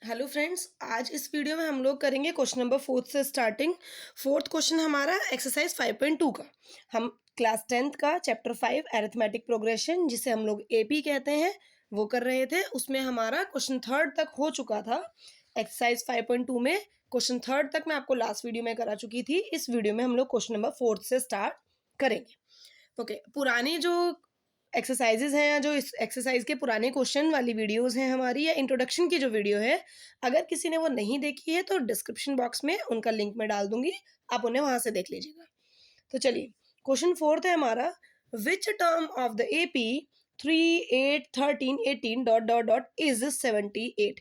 Hello friends, आज इस video में हम लोग करेंगे क्वेश्चन नंबर 4 से स्टार्टिंग। फोर्थ क्वेश्चन हमारा एक्सरसाइज 5.2 का। हम क्लास 10th का चैप्टर 5 अरिथमेटिक प्रोग्रेशन, जिसे हम लोग एपी कहते हैं, वो कर रहे थे। उसमें हमारा क्वेश्चन थर्ड तक हो चुका था। एक्सरसाइज 5.2 में क्वेश्चन थर्ड तक मैं आपको लास्ट वीडियो में करा चुकी थी। इस वीडियो में हम लोग क्वेश्चन नंबर 4 से स्टार्ट करेंगे। ओके, पुरानी जो एक्सरसाइजेज हैं या जो इस एक्सरसाइज के पुराने क्वेश्चन वाली वीडियोस हैं हमारी, या इंट्रोडक्शन की जो वीडियो है, अगर किसी ने वो नहीं देखी है तो डिस्क्रिप्शन बॉक्स में उनका लिंक मैं डाल दूंगी, आप उन्हें वहां से देख लीजिएगा। तो चलिए, क्वेश्चन फोर्थ है हमारा, which term of the AP 3, 8, 13, 18 dot dot dot is 78।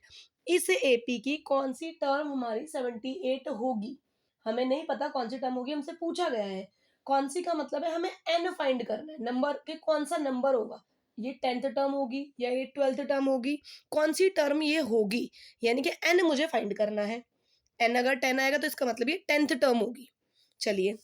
इस एपी की कौन सी टर्म हमारी 78 होगी? हमें नहीं पता कौन सी टर्म होगी, हमसे पूछा गया है। कौन सी का मतलब है हमें एन फाइंड करना है, नंबर के कौन सा नंबर होगा, ये 10th टर्म होगी या ये 12th टर्म होगी, कौन सी टर्म ये होगी, यानी कि एन मुझे फाइंड करना है। एन अगर 10 आएगा तो इसका मतलब ये 10th टर्म होगी। चलिए,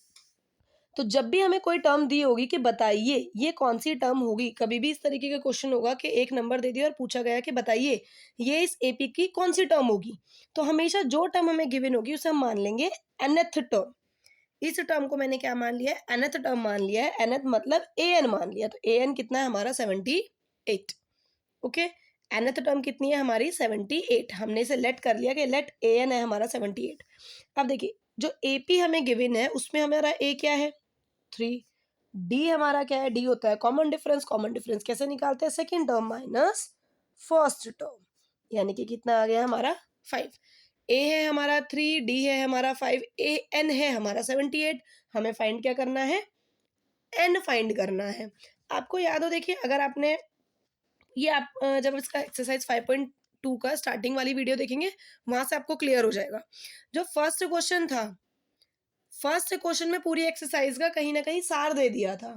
तो जब भी हमें कोई टर्म दी होगी कि बताइए ये कौन सी टर्म होगी, कभी भी इस तरीके का क्वेश्चन होगा कि एक नंबर दे दिया और पूछा गया कि बताइए ये इस एपी की कौन सी टर्म होगी, तो हमेशा जो टर्म हमें गिवन होगी उसे हम मान लेंगे nth टर्म। इस टर्म को मैंने क्या मान लिया है? nth टर्म मान लिया है। nth मतलब an मान लिया, तो an कितना है हमारा 78। ओके, nth टर्म कितनी है हमारी 78। हमने इसे लेट कर लिया कि लेट an है हमारा 78। अब देखिए, जो एपी हमें गिवन है उसमें हमारा ए क्या है? 3। डी हमारा क्या है? डी होता है कॉमन डिफरेंस। कॉमन डिफरेंस कैसे निकालते हैं? Second term minus first term, यानी कि कितना आ गया हमारा 5। ए है हमारा 3, डी है हमारा 5, ए एन है हमारा 78। हमें फाइंड क्या करना है? एन फाइंड करना है। आपको याद हो, देखिए अगर आपने ये आप जब इसका एक्सरसाइज 5.2 का स्टार्टिंग वाली वीडियो देखेंगे, वहां से आपको क्लियर हो जाएगा। जो फर्स्ट क्वेश्चन था, फर्स्ट क्वेश्चन में पूरी एक्सरसाइज का कहीं ना कहीं सार दे दिया था।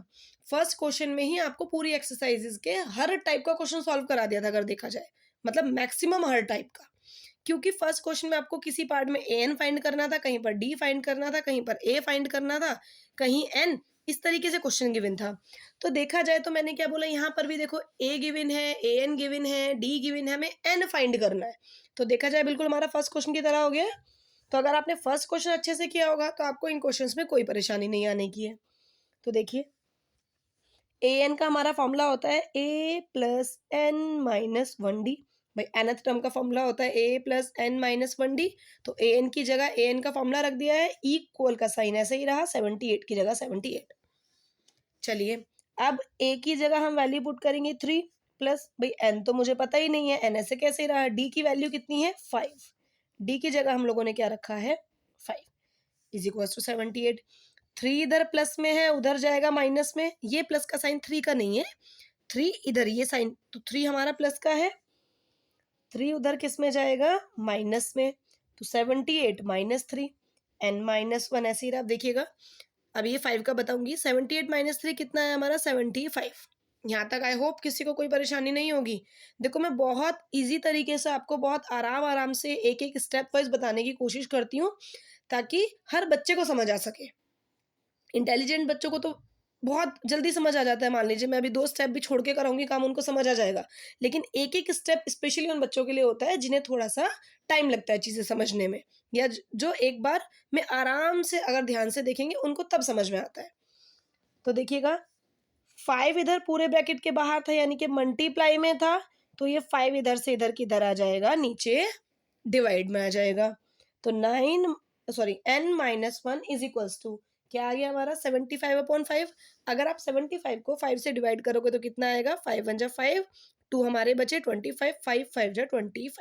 फर्स्ट क्वेश्चन में ही आपको पूरी एक्सरसाइजेज के हर टाइप का क्वेश्चन सॉल्व करा दिया था, अगर देखा जाए, मतलब मैक्सिमम हर टाइप का। क्योंकि फर्स्ट क्वेश्चन में आपको किसी पार्ट में ए एन फाइंड करना था, कहीं पर डी फाइंड करना था, कहीं पर ए फाइंड करना था, कहीं एन, इस तरीके से क्वेश्चन गिवन था। तो देखा जाए तो मैंने क्या बोला, यहाँ पर भी देखो ए गिवन है, ए एन गिवन है, डी गिवन है, हमें एन फाइंड करना है। तो देखा जाए बिल्कुल हमारा फर्स्ट क्वेश्चन की तरह हो गया। तो अगर आपने फर्स्ट क्वेश्चन अच्छे से किया होगा तो आपको इन क्वेश्चंस में कोई परेशानी नहीं आने की है। तो देखिए, ए एन का हमारा फॉर्मूला होता है A plus N minus 1 D. भाई nth टर्म का फॉर्मूला होता है A plus N minus 1 D. तो ए एन की जगह ए एन का फॉर्मूला रख दिया है, इक्वल का साइन ऐसे ही रहा, 78 की जगह 78। चलिए, अब ए की जगह हम वैल्यू पुट करेंगे 3 प्लस, भाई एन तो मुझे पता ही नहीं है, एन ऐसे कैसे रहा, डी की वैल्यू कितनी है 5। डी की जगह हम लोगों ने क्या रखा है 5 इज इक्वल टू 78। 3 इधर प्लस में है, उधर जाएगा माइनस में। ये प्लस का साइन 3 का नहीं है, 3 इधर ये साइन, तो 3 हमारा प्लस का है, 3 उधर किस में जाएगा माइनस में। तो 78 माइनस 3, एन माइनस 1 ऐसे ही रहा। देखिएगा, अब ये 5 का बताऊंगी। 78 माइनस 3 कितना है हमारा 75। यहाँ तक आई होप किसी को कोई परेशानी नहीं होगी। देखो, मैं बहुत इजी तरीके से आपको बहुत आराम आराम से एक एक स्टेप वाइज बताने की कोशिश करती हूँ, ताकि हर बच्चे को समझ आ सके। इंटेलिजेंट बच्चों को तो बहुत जल्दी समझ आ जाता है, मान लीजिए मैं अभी 2 स्टेप भी छोड़ के कराऊंगी काम, उनको समझ आ जाएगा। लेकिन एक एक स्टेप स्पेशली उन बच्चों के लिए होता है जिन्हें थोड़ा सा टाइम लगता है चीजें समझने में, या जो एक बार में आराम से अगर ध्यान से देखेंगे उनको तब समझ में आता है। तो देखिएगा, 5 इधर पूरे ब्रैकेट के बाहर था, यानी कि मल्टीप्लाई में था, तो ये 5 इधर से इधर की इधर आ जाएगा, नीचे डिवाइड में आ जाएगा। तो 9 sorry n minus 1 is equals to क्या आ गया हमारा 75/5। अगर आप 75 को 5 से डिवाइड करोगे तो कितना आएगा, 5 1 जा 5, 2 हमारे बचे 25, 5 5 जा 25,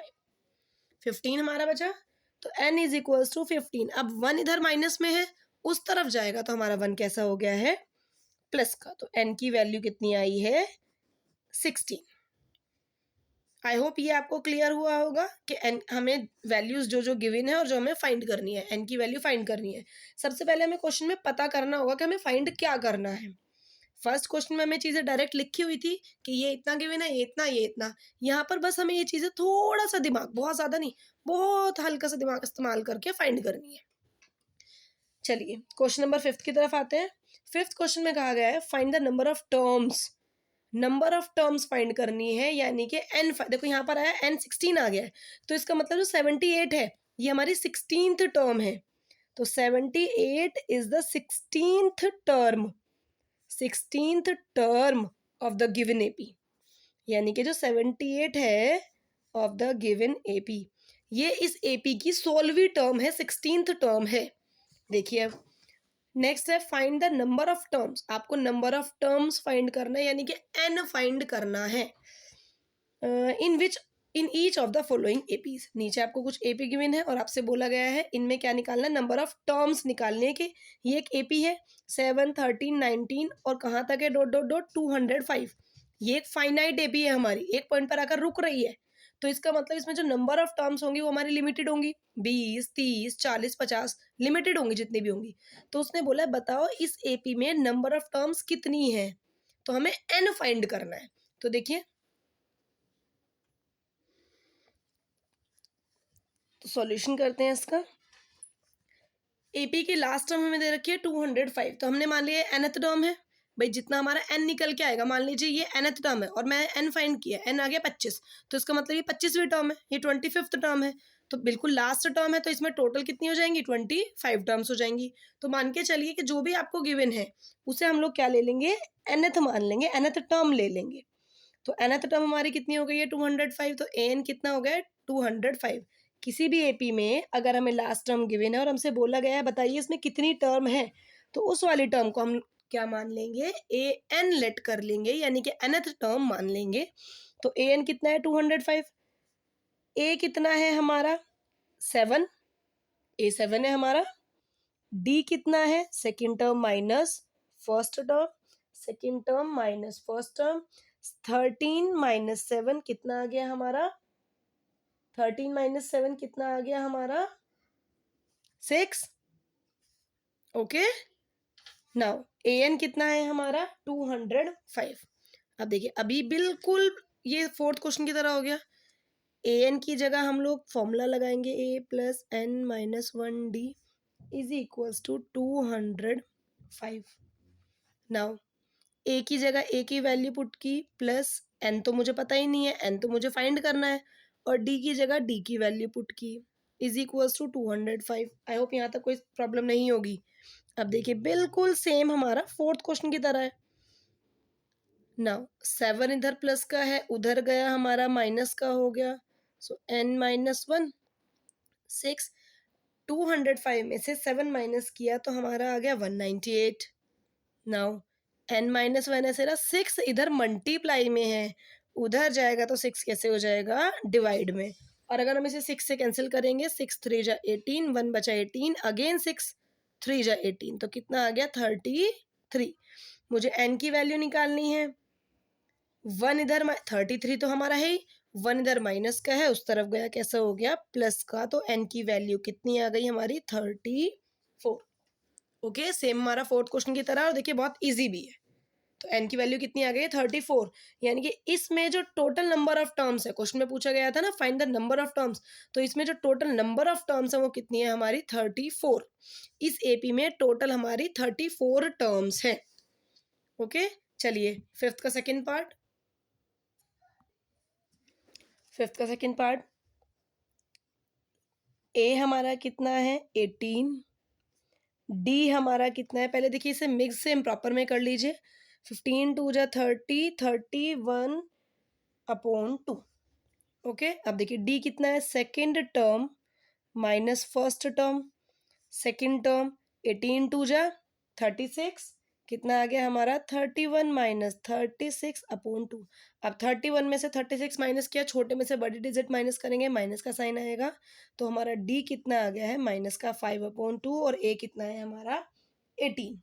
15 हमारा बचा। तो n इज इक्वल्स टू 15। अब 1 इधर माइनस में है, उस तरफ जाएगा तो हमारा 1 कैसा हो गया है प्लस का। तो n की वैल्यू कितनी आई है 16। आई होप ये आपको क्लियर हुआ होगा कि एन हमें वैल्यूज जो जो गिवन है और जो हमें फाइंड करनी है, एन की वैल्यू फाइंड करनी है। सबसे पहले हमें क्वेश्चन में पता करना होगा कि हमें फाइंड क्या करना है। फर्स्ट क्वेश्चन में हमें चीजें डायरेक्ट लिखी हुई थी कि ये इतना गिवन है, ये इतना, ये इतना। यहाँ पर बस हमें ये चीजें थोड़ा सा दिमाग, बहुत ज्यादा नहीं, बहुत हल्का सा दिमाग इस्तेमाल करके फाइंड करनी है। चलिए, क्वेश्चन नंबर 5 की तरफ आते हैं। 5th क्वेश्चन में कहा गया है find the number of terms number of terms find करनी है, यानी कि एन, देखो यहाँ पर आया n16 आ गया है, तो इसका मतलब जो 78 है ये हमारी 16th टर्म है। तो 78 is the 16th term, 16th term of the given AP, यानी कि जो 78 है ऑफ द गिवन एपी, ये इस एपी की 16वीं टर्म है, 16th टर्म है। देखिए अब नेक्स्ट है find the number of terms, आपको नंबर ऑफ टर्म्स फाइंड करना है, यानी कि एन फाइंड करना है। In which in each of the following APs, नीचे आपको कुछ एपी गिवन है और आपसे बोला गया है इनमें क्या निकालना है, नंबर ऑफ टर्म्स निकालने है कि ये एक एपी है 7, 13, 19 और कहाँ तक है डॉट डॉट डॉट 205, ये एक फाइनाइट एपी है हमारी, एक पॉइंट पर आकर रुक रही है, तो इसका मतलब इसमें जो नंबर ऑफ टर्म्स होंगी वो हमारी लिमिटेड होंगी, 20, 30, 40, 50 लिमिटेड होंगी जितनी भी होंगी। तो उसने बोला बताओ इस एपी में नंबर ऑफ टर्म्स कितनी है, तो हमें एन फाइंड करना है। तो देखिए तो सॉल्यूशन करते हैं इसका। एपी की लास्ट टर्म हमें दे रखी है 205, तो हमने मान लिया nth टर्म है भाई, जितना हमारा n निकल के आएगा, मान लीजिए ये nth टर्म है और मैं n फाइंड किया, n आ गया 25, तो इसका मतलब ये 25वीं टर्म है, ये 25th टर्म है, तो बिल्कुल लास्ट टर्म है, तो इसमें टोटल कितनी हो जाएंगी 25 टर्म्स हो जाएंगी। तो मान के चलिए कि जो भी आपको गिवन है उसे हम लोग क्या ले लेंगे, nth मान लेंगे, nth टर्म ले लेंगे। तो nth टर्म हमारी कितनी हो गई है 205, तो an कितना हो गया 205। किसी भी एपी में अगर हमें लास्ट टर्म गिवन है और हमसे बोला गया है बताइए इसमें कितनी टर्म है, तो उस वाली टर्म को हम क्या मान लेंगे, ए एन लेट कर लेंगे, यानी कि nth टर्म मान लेंगे। तो ए एन कितना है 205, ए कितना है हमारा 7, ए 7 है हमारा, डी कितना है second term minus first term, second term minus first term, 13 minus 7 कितना आ गया हमारा, 13 माइनस 7 कितना आ गया हमारा 6। ओके नाउ ए एन कितना है हमारा 205। अब देखिए अभी बिल्कुल ये फोर्थ क्वेश्चन की तरह हो गया, ए एन की जगह हम लोग फॉर्मूला लगाएंगे, A plus N minus 1 D is equals to 205। Now A की जगह ए की वैल्यू पुट की, प्लस एन तो मुझे पता ही नहीं है, एन तो मुझे फाइंड करना है, और डी की जगह डी की वैल्यू पुट की is equals to 205। I hope यहाँ तक कोई प्रॉब्लम नहीं होगी। अब देखिए बिल्कुल सेम हमारा फोर्थ क्वेश्चन की तरह है। नाउ 7 इधर प्लस का है, उधर गया हमारा माइनस का हो गया, सो एन माइनस 1 6, 205 में से 7 माइनस किया तो हमारा आ गया 198। नाउ n माइनस 1 ऐसे रहा, 6 इधर मल्टीप्लाई में है, उधर जाएगा तो 6 कैसे हो जाएगा डिवाइड में, और अगर हम इसे 6 से कैंसिल करेंगे 6 3 जा 18, 1 बचा 18, अगेन 6 3 जा 18, तो कितना आ गया 33। मुझे n की वैल्यू निकालनी है, 1 इधर 33 तो हमारा है ही, 1 इधर माइनस का है उस तरफ गया कैसा हो गया प्लस का, तो n की वैल्यू कितनी आ गई हमारी 34। ओके सेम हमारा फोर्थ क्वेश्चन की तरह, और देखिए बहुत इजी भी है। तो n की वैल्यू कितनी आ गई है 34, यानी कि इसमें जो टोटल नंबर ऑफ टर्म्स है, क्वेश्चन में पूछा गया था ना find the number of terms, तो इसमें जो टोटल नंबर ऑफ टर्म्स है वो कितनी है हमारी 34। इस एपी में टोटल हमारी 34 टर्म्स है। ओके चलिए फिफ्थ का सेकेंड पार्ट, फिफ्थ का सेकेंड पार्ट, ए हमारा कितना है 18, डी हमारा कितना है, पहले देखिए इसे मिक्स से इम्प्रॉपर में कर लीजिए, 15 2 जा 30, 31 अपॉन 2। ओके अब देखिए डी कितना है second term minus first term, second term 18 2 जा 36, कितना आ गया हमारा 31 माइनस 36 अपॉन 2। अब 31 में से 36 माइनस किया, छोटे में से बड़ी डिजिट माइनस करेंगे, माइनस का साइन आएगा, तो हमारा डी कितना आ गया है माइनस का 5 अपॉन 2, और ए कितना है हमारा 18।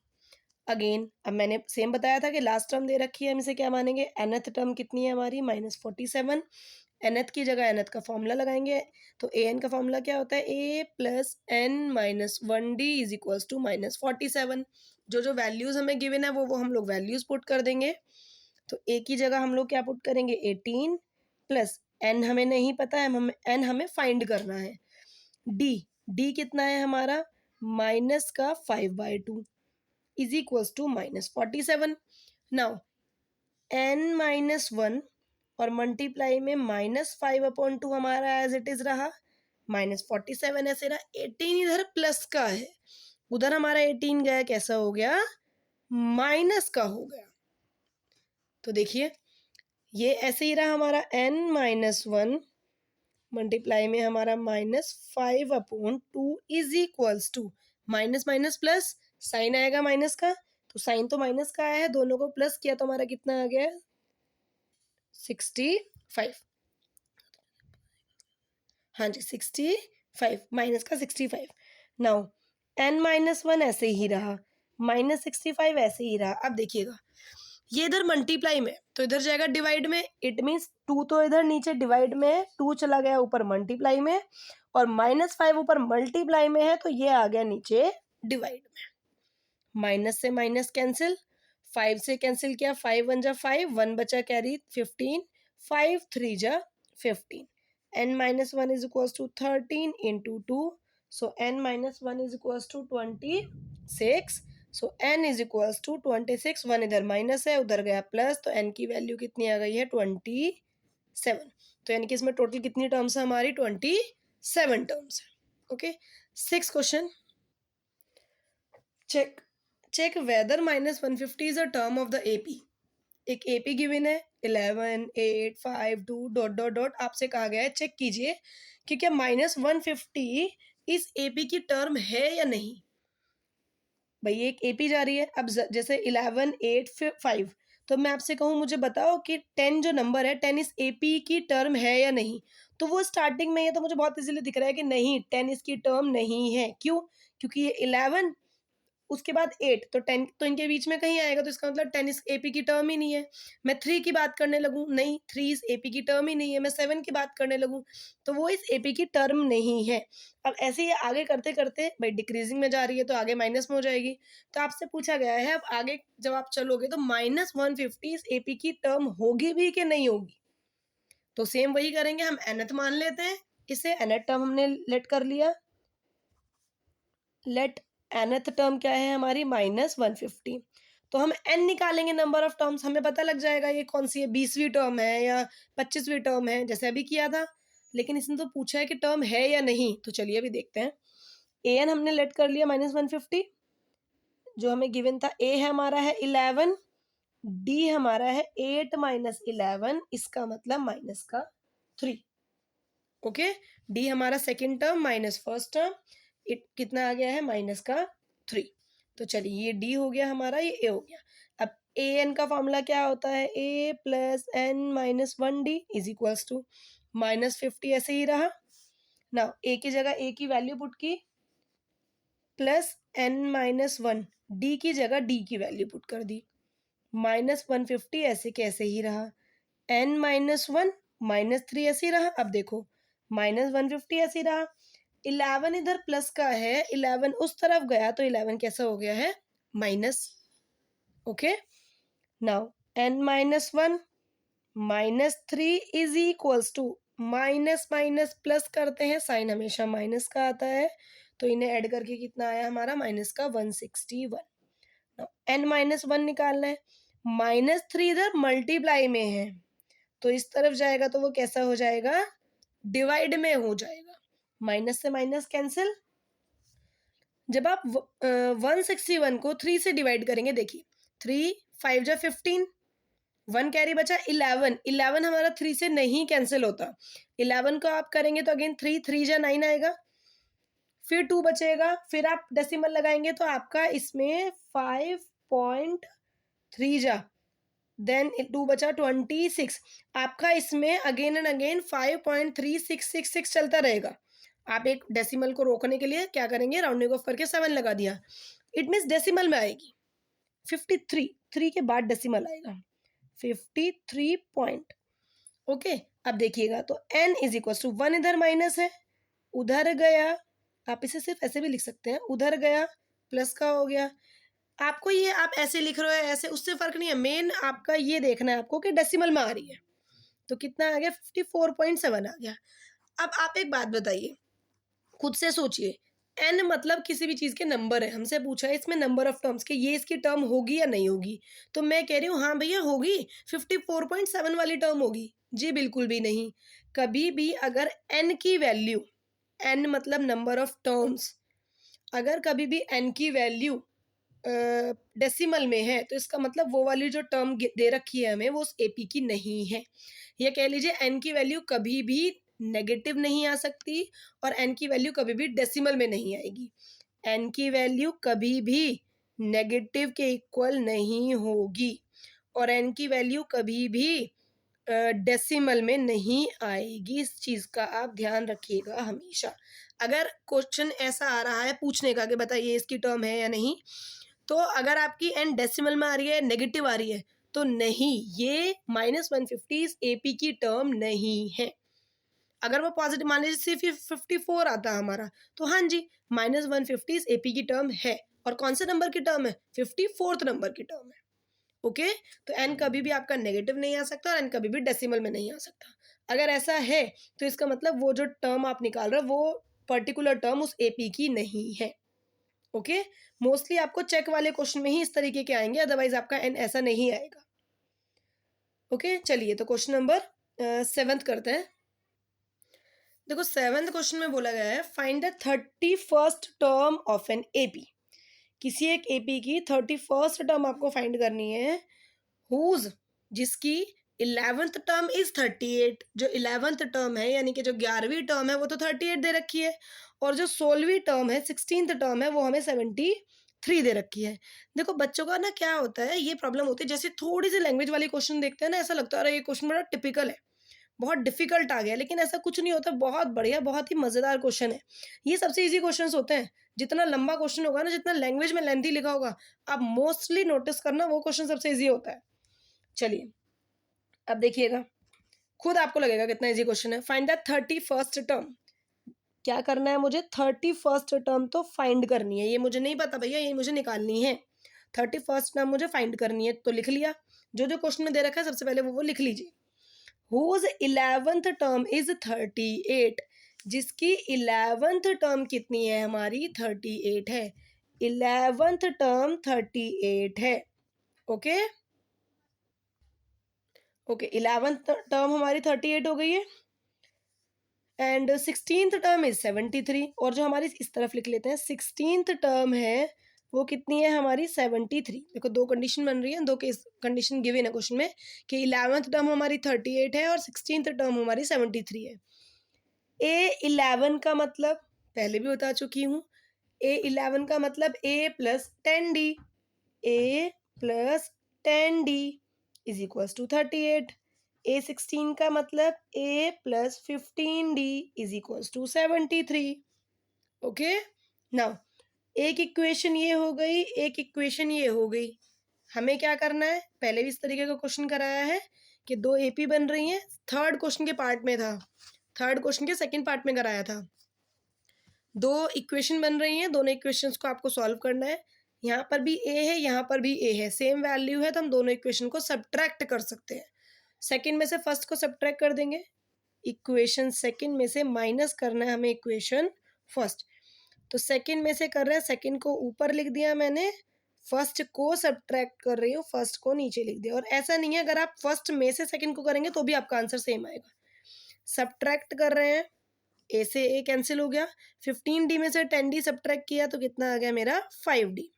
अगेन अब मैंने सेम बताया था कि लास्ट टर्म दे रखी है, हम इसे क्या मानेंगे, nth टर्म कितनी है हमारी -47, nth की जगह nth का फॉर्मूला लगाएंगे, तो ए एन का फॉर्मूला क्या होता है, A plus N minus 1 D is equals to -47। जो जो वैल्यूज हमें गिवन है वो हम लोग वैल्यूज पुट कर देंगे, तो ए की जगह हम लोग क्या पुट करेंगे 18 प्लस एन हमें नहीं पता है, एन हमें फाइंड करना है, डी डी कितना है हमारा माइनस का 5/2 is equals to -47। Now n-1 और मल्टीप्लाई में -5/2 हमारा एज इट इज रहा, -47 ऐसे रहा, 18 इधर प्लस का है, उधर हमारा 18 गया, कैसा हो गया, माइनस का हो गया। तो देखिए ये ऐसे ही रहा हमारा n-1 मल्टीप्लाई में हमारा -5/2 is equals to minus minus plus, sign आएगा माइनस का, तो साइन तो माइनस का आया है, दोनों को प्लस किया तो हमारा कितना आ गया, 65। हाँ जी 65, माइनस का 65। नाउ n-1 ऐसे ही रहा, -65 ऐसे ही रहा। अब देखिएगा ये इधर मल्टीप्लाई में तो इधर जाएगा डिवाइड में, इट मीन्स 2 तो इधर नीचे डिवाइड में है, 2 चला गया ऊपर मल्टीप्लाई में, और -5 ऊपर मल्टीप्लाई में है, तो ये आ गया नीचे डिवाइड में। माइनस से माइनस कैंसिल, 5 से कैंसिल किया, 5 1 जा 5, 1 बचा कैरी 15, 5 3 जा 15, n-1 is equals to 13 into 2, so n-1 is equals to 26, so n is equals to 26, 1 इधर माइनस है, उधर गया प्लस, तो n की वैल्यू कितनी आ गई है, 27। तो यानी कि इसमें टोटल कितनी टर्म्स है हमारी, 27 टर्म्स है। Okay, 6 question, check whether -150 is a term of the AP। एक AP गिवन है 11 8 5 2 डॉट डॉट डॉट, आपसे कहा गया है चेक कीजिए कि क्या -150 इस AP की टर्म है या नहीं। भाई एक AP जा रही है, अब जैसे 11 8 5, तो मैं आपसे कहूँ मुझे बताओ कि 10 जो नंबर है 10 इस AP की टर्म है या नहीं, तो वो स्टार्टिंग में ये तो मुझे बहुत इजीली दिख रहा है कि नहीं 10 इसकी टर्म नहीं है। क्यों? क्योंकि ये 11 उसके बाद 8, तो 10 तो इनके बीच में कहीं आएगा, तो इसका मतलब 10 इस AP की टर्म ही नहीं है। मैं 3 की बात करने लगूँ, नहीं 3 इस AP की टर्म ही नहीं है। मैं 7 की बात करने लगूँ, तो वो इस AP की टर्म नहीं है। अब ऐसे ही आगे करते करते भाई डिक्रीजिंग में जा रही है तो आगे माइनस में हो जाएगी। तो आपसे पूछा गया है अब आगे जब आप चलोगे तो -150 इस AP की टर्म होगी भी कि नहीं होगी। तो सेम वही करेंगे, हम nth मान लेते हैं, इसे nth टर्म हमने लेट कर लिया, लेट nth टर्म क्या है हमारी, -150। तो हम n निकालेंगे नंबर ऑफ टर्म्स, हमें पता लग जाएगा ये कौन सी है, 20वीं टर्म है या 25वीं टर्म है, जैसे अभी किया था। लेकिन इसने तो पूछा है कि टर्म है या नहीं, तो चलिए अभी देखते हैं। an हमने लेट कर लिया -150, जो हमें गिवन था a है हमारा है 11, d हमारा है 8 - 11, इसका मतलब माइनस का 3। ओके, डी हमारा second term minus first term, कितना आ गया है, माइनस का 3। तो चलिए ये डी हो गया हमारा, ये ए हो गया। अब ए एन का फॉर्मूला क्या होता है, A plus N minus 1d is equals to -50, ऐसे ही रहा ना। ए की जगह ए की वैल्यू पुट की, प्लस n-1, डी की जगह डी की वैल्यू पुट कर दी, -150 ऐसे कैसे ही रहा, n-1 -3 ऐसे ही रहा। अब देखो -150 ऐसे ही रहा, 11 इधर प्लस का है, 11 उस तरफ गया तो 11 कैसा हो गया है, minus. Okay, now n-1 -3 is equals to, minus minus plus करते हैं, साइन हमेशा माइनस का आता है, तो इन्हें ऐड करके कितना आया हमारा, माइनस का 161। n-1 निकालना है, -3 इधर मल्टीप्लाई में है, तो इस तरफ जाएगा तो वो कैसा हो जाएगा, डिवाइड में हो जाएगा, माइनस से माइनस कैंसिल। जब आप 161 को 3 से डिवाइड करेंगे, देखिए 3 5 जा 15, 1 कैरी बचा 11, 11 हमारा 3 से नहीं कैंसिल होता, 11 को आप करेंगे तो अगेन 3 3 जा 9 आएगा, फिर 2 बचेगा, फिर आप डेसिमल लगाएंगे तो आपका इसमें 5.3 जा, देन 2 बचा 26, आपका इसमें अगेन एंड अगेन 5.3666 चलता रहेगा। आप एक डेसिमल को रोकने के लिए क्या करेंगे, राउंडिंग ऑफ करके 7 लगा दिया, इट मीन्स डेसिमल में आएगी 53, 3 के बाद डेसिमल आएगा 53 पॉइंट। ओके, अब देखिएगा तो n इज इक्वल टू 1 इधर माइनस है, उधर गया, आप इसे सिर्फ ऐसे भी लिख सकते हैं, उधर गया प्लस का हो गया। आपको ये आप ऐसे लिख रहे हो ऐसे, उससे फर्क नहीं है, मेन आपका ये देखना है आपको कि डेसिमल में आ रही है। तो कितना आ गया, 54.7 आ गया। अब आप एक बात बताइए, खुद से सोचिए, n मतलब किसी भी चीज़ के नंबर है, हमसे पूछा है इसमें नंबर ऑफ टर्म्स के ये इसकी टर्म होगी या नहीं होगी, तो मैं कह रही हूँ हाँ भैया होगी, 54.7 वाली टर्म होगी। जी बिल्कुल भी नहीं। कभी भी अगर n की वैल्यू, n मतलब नंबर ऑफ टर्म्स, अगर कभी भी n की वैल्यू डेसिमल में है तो इसका मतलब वो वाली जो टर्म दे रखी है हमें वो उस एपी की नहीं है। या कह लीजिए n की वैल्यू कभी भी नेगेटिव नहीं आ सकती और n की वैल्यू कभी भी डेसिमल में नहीं आएगी। n की वैल्यू कभी भी नेगेटिव के इक्वल नहीं होगी और n की वैल्यू कभी भी डेसिमल में नहीं आएगी। इस चीज़ का आप ध्यान रखिएगा हमेशा। अगर क्वेश्चन ऐसा आ रहा है पूछने का कि बताइए इसकी टर्म है या नहीं, तो अगर आपकी n डेसिमल में आ रही है, नेगेटिव आ रही है, तो नहीं, ये -150 इस एपी की टर्म नहीं है। अगर वो पॉजिटिव मान लीजिए 54 आता हमारा, तो हाँ जी, -150 इस एपी की टर्म है। और कौन से नंबर की टर्म है? 54th नंबर की टर्म है। ओके, तो n कभी भी आपका नेगेटिव नहीं आ सकता और n कभी भी डेसिमल में नहीं आ सकता। अगर ऐसा है तो इसका मतलब वो जो टर्म आप निकाल रहे हो वो पर्टिकुलर टर्म उस एपी की नहीं है। ओके, मोस्टली आपको चेक वाले क्वेश्चन में ही इस तरीके के आएंगे, अदरवाइज आपका n ऐसा नहीं आएगा। ओके, चलिए तो क्वेश्चन नंबर 7th करते हैं। देखो 7th क्वेश्चन में बोला गया है find the 31st term of an AP. किसी एक एपी की 31st टर्म आपको फाइंड करनी है, हुज, जिसकी 11th टर्म इज 38। जो 11th टर्म है यानी कि जो 11वीं टर्म है वो तो 38 दे रखी है और जो 16वीं टर्म है 16th टर्म है वो हमें 73 दे रखी है। देखो बच्चों का ना क्या होता है, ये प्रॉब्लम होती है, जैसे थोड़ी सी लैंग्वेज वाली क्वेश्चन देखते हैं ना ऐसा लगता है अरे ये क्वेश्चन बड़ा टिपिकल है, बहुत डिफिकल्ट आ गया, लेकिन ऐसा कुछ नहीं होता, बहुत बढ़िया, बहुत ही मजेदार क्वेश्चन है। ये सबसे इजी क्वेश्चंस होते हैं। जितना लंबा क्वेश्चन होगा ना, जितना लैंग्वेज में लेंथी लिखा होगा, आप मोस्टली नोटिस करना वो क्वेश्चन सबसे इजी होता है। चलिए अब देखिएगा, खुद आपको लगेगा कितना इजी क्वेश्चन है। Find the 31st term. क्या करना है मुझे? 31st टर्म तो फाइंड करनी है, ये मुझे नहीं पता भैया, ये मुझे निकालनी है। 31st टर्म मुझे फाइंड करनी है, तो लिख लिया। जो जो क्वेश्चन में दे रखा है सबसे पहले वो लिख लीजिए। Whose 11th term is 38। जिसकी 11th टर्म कितनी है हमारी? 38 है। 11th टर्म 38 है। ओके ओके, 11th टर्म हमारी 38 हो गई है एंड 16th टर्म इज 73। और जो हमारी इस तरफ लिख लेते हैं 16th टर्म है वो कितनी है हमारी? 73। देखो दो कंडीशन बन रही है, दो केस कंडीशन गिवन है क्वेश्चन में कि 11th टर्म हमारी 38 है और 16th टर्म हमारी 73 है। A11 का मतलब पहले भी बता चुकी हूँ, A11 का मतलब A plus 10D, A plus 10D is equals to 38। A16 का मतलब A plus 15D is equals to 73। Okay, now एक इक्वेशन ये हो गई, एक इक्वेशन ये हो गई। हमें क्या करना है? पहले भी इस तरीके का क्वेश्चन कराया है कि दो एपी बन रही हैं, थर्ड क्वेश्चन के पार्ट में था, थर्ड क्वेश्चन के सेकंड पार्ट में कराया था। दो इक्वेशन बन रही हैं, दोनों इक्वेशंस को आपको सॉल्व करना है। यहाँ पर भी ए है, यहाँ पर भी ए है, सेम वैल्यू है, तो हम दोनों इक्वेशन को सब्ट्रैक्ट कर सकते हैं। सेकंड में से फर्स्ट को सब्ट्रैक्ट कर देंगे, इक्वेशन सेकंड में से माइनस करना है हमें इक्वेशन फर्स्ट। तो सेकंड में से कर रहे हैं, सेकंड को ऊपर लिख दिया मैंने, फर्स्ट को सब्ट्रैक्ट कर रही हूँ, फर्स्ट को नीचे लिख दिया। और ऐसा नहीं है अगर आप फर्स्ट में से सेकंड को करेंगे तो भी आपका आंसर सेम आएगा। सब्ट्रैक्ट कर रहे हैं, ए से ए कैंसिल हो गया, 15D में से 10D सब्ट्रैक्ट किया तो कितना आ गया मेरा? 5D।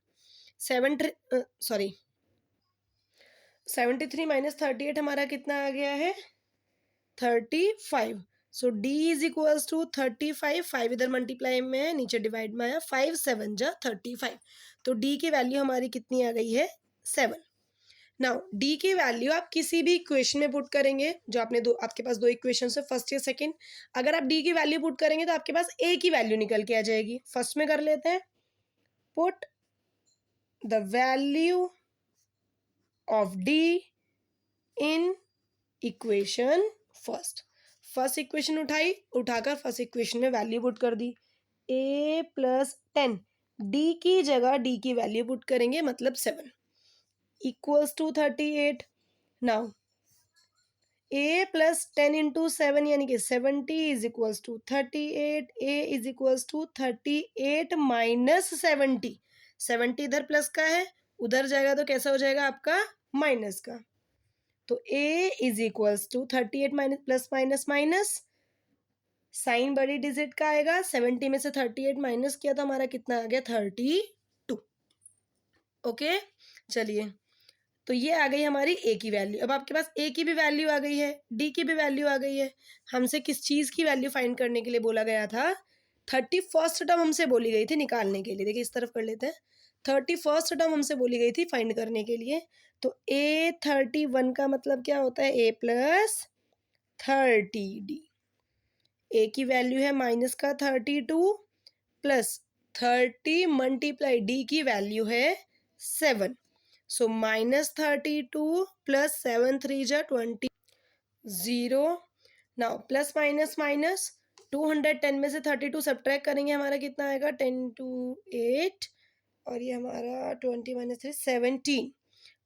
73 माइनस 38 हमारा कितना आ गया है? 35। सो D इज इक्वल्स टू 35। 5 इधर मल्टीप्लाई में है, नीचे डिवाइड में आया, 5 7 जा 35। तो D की वैल्यू हमारी कितनी आ गई है? 7। नाउ D की वैल्यू आप किसी भी इक्वेशन में पुट करेंगे, जो आपने दो, आपके पास दो इक्वेशन है फर्स्ट या सेकंड, अगर आप D की वैल्यू पुट करेंगे तो आपके पास A की वैल्यू निकल के आ जाएगी। फर्स्ट में कर लेते हैं, put the value of D in equation first. First equation उठाई, उठाकर फर्स्ट इक्वेशन में वैल्यू पुट कर दी, A प्लस 10, D की जगह D की वैल्यू पुट करेंगे मतलब 7 equals to 38। Now a plus 10 into 7 यानी कि 70 is equals to 38, a is equals to 38 minus 70। 70 इधर प्लस का है, उधर जाएगा तो कैसा हो जाएगा आपका माइनस का। तो a is equals to 38 minus plus minus minus, sign बड़ी डिजिट का आएगा, 70 में से 38 माइनस किया तो हमारा कितना आ गया 32। ओके चलिए, तो ये आ गई हमारी a की वैल्यू। अब आपके पास a की भी वैल्यू आ गई है, d की भी वैल्यू आ गई है। हमसे किस चीज़ की वैल्यू फाइंड करने के लिए बोला गया था? 31st टर्म हमसे बोली गई थी निकालने के लिए। देखिए इस तरफ कर लेते हैं। 31st टर्म हमसे बोली गई थी फाइंड करने के लिए। तो a 31 का मतलब क्या होता है? a plus 30d। a की वैल्यू है माइनस का 32 प्लस 30 मल्टीप्लाई d की वैल्यू है 7। सो माइनस 32 प्लस 7 3 जा 20 0। नाउ प्लस माइनस माइनस 210 में से 32 सब्ट्रैक्ट करेंगे, हमारा कितना आएगा 10 to 8 और ये हमारा 20 माइनस 3 17।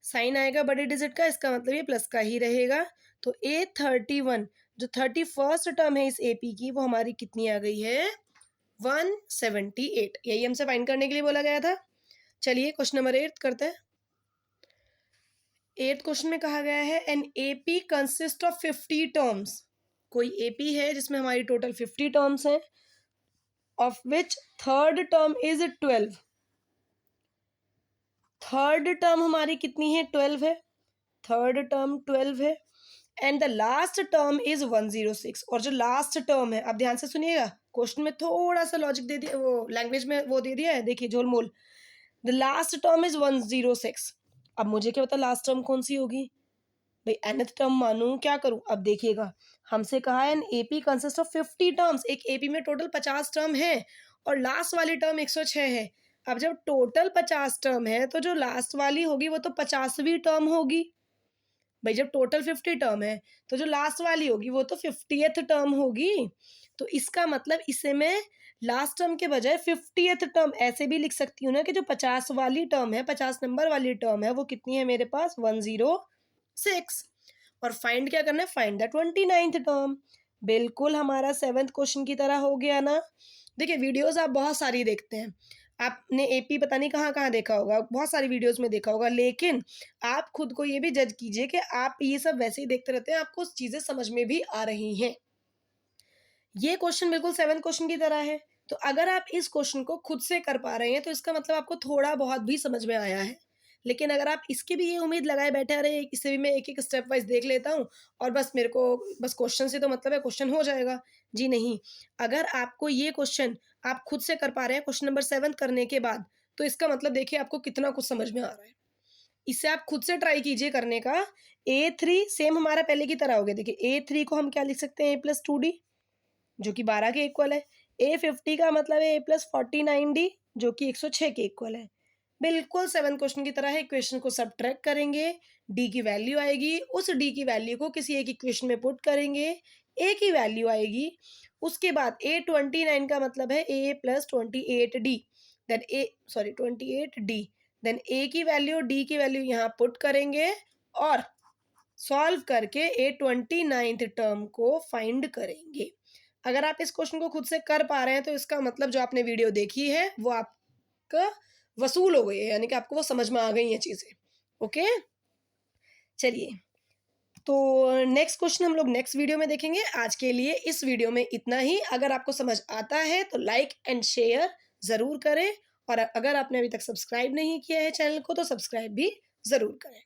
साइन आएगा बड़े डिजिट का, इसका मतलब ये प्लस का ही रहेगा। तो A31 जो 31st टर्म है इस AP की वो हमारी कितनी आ गई है 178। यही हमसे फाइंड करने के लिए बोला गया था। चलिए क्वेश्चन नंबर 8 करते हैं। 8th क्वेश्चन में कहा गया है an AP consist of 50 terms. कोई AP है जिसमें हमारी टोटल 50 टर्म्स हैं, of which third term is 12। Third term हमारी कितनी है 12 है, थर्ड टर्म 12 है and the last term is 106। और जो लास्ट टर्म है, आप ध्यान से सुनिएगा, क्वेश्चन में थोड़ा सा लॉजिक दे दिया, वो लैंग्वेज में वो दे दिया है, देखिए झोलमोल। The last term is 106। अब मुझे क्या पता लास्ट टर्म कौन सी होगी भाई, nth टर्म मानूं क्या करूं? अब देखिएगा हमसे कहा है an AP consist of 50 terms. एक AP में टोटल 50 टर्म है और लास्ट वाली टर्म 106 है। अब जब टोटल 50 टर्म है तो जो लास्ट वाली होगी वो तो 50वीं टर्म होगी भाई। जब टोटल 50 टर्म है तो जो लास्ट वाली होगी वो तो 50th टर्म होगी। तो इसका मतलब इसे मैं लास्ट टर्म के बजाय 50th टर्म ऐसे भी लिख सकती हूँ ना कि जो 50 वाली टर्म है, 50 नंबर वाली टर्म है, वो कितनी है मेरे पास 106। और फाइंड क्या करना है? Find the 29th term. बिल्कुल हमारा 7th क्वेश्चन की तरह हो गया ना। देखिए वीडियोस आप बहुत सारी देखते हैं, आपने AP पता नहीं कहाँ कहाँ देखा होगा, बहुत सारी वीडियोस में देखा होगा, लेकिन आप खुद को ये भी जज कीजिए कि आप ये सब वैसे ही देखते रहते हैं, आपको चीज़ें समझ में भी आ रही हैं। ये क्वेश्चन बिल्कुल 7th क्वेश्चन की तरह है। तो अगर आप इस क्वेश्चन को खुद से कर पा रहे हैं तो इसका मतलब आपको थोड़ा बहुत भी समझ में आया है। लेकिन अगर आप इसकी भी ये उम्मीद लगाए बैठे रहे इसे भी मैं एक एक स्टेप वाइज देख लेता हूँ और बस मेरे को बस क्वेश्चन से तो मतलब है क्वेश्चन हो जाएगा, जी नहीं। अगर आपको ये क्वेश्चन आप खुद से कर पा रहे हैं क्वेश्चन नंबर 7 करने के बाद, तो इसका मतलब देखिए आपको कितना कुछ समझ में आ रहा है। इसे आप खुद से ट्राई कीजिए करने का। A3 सेम हमारा पहले की तरह हो गया। देखिए A3 को हम क्या लिख सकते हैं A+2D जो कि 12 के इक्वल है। A50 का मतलब है A+49D जो कि 106 के इक्वल है। बिल्कुल 7 क्वेश्चन की तरह है। इक्वेशन को सब्ट्रैक्ट करेंगे, D की वैल्यू आएगी, उस D की वैल्यू को किसी एक इक्वेशन में पुट करेंगे, A की वैल्यू आएगी। उसके बाद A29 का मतलब है A+28D then 28D then A की वैल्यू D की वैल्यू यहाँ पुट करेंगे और सॉल्व करके A29th टर्म को फाइंड करेंगे। अगर आप इस क्वेश्चन को खुद से कर पा रहे हैं तो इसका मतलब जो आपने वीडियो देखी है वो आपका वसूल हो गई है, यानी कि आपको वो समझ में आ गई हैं चीज़ें। ओके चलिए, तो नेक्स्ट क्वेश्चन हम लोग नेक्स्ट वीडियो में देखेंगे। आज के लिए इस वीडियो में इतना ही। अगर आपको समझ आता है तो लाइक एंड शेयर ज़रूर करें और अगर आपने अभी तक सब्सक्राइब नहीं किया है चैनल को तो सब्सक्राइब भी ज़रूर करें।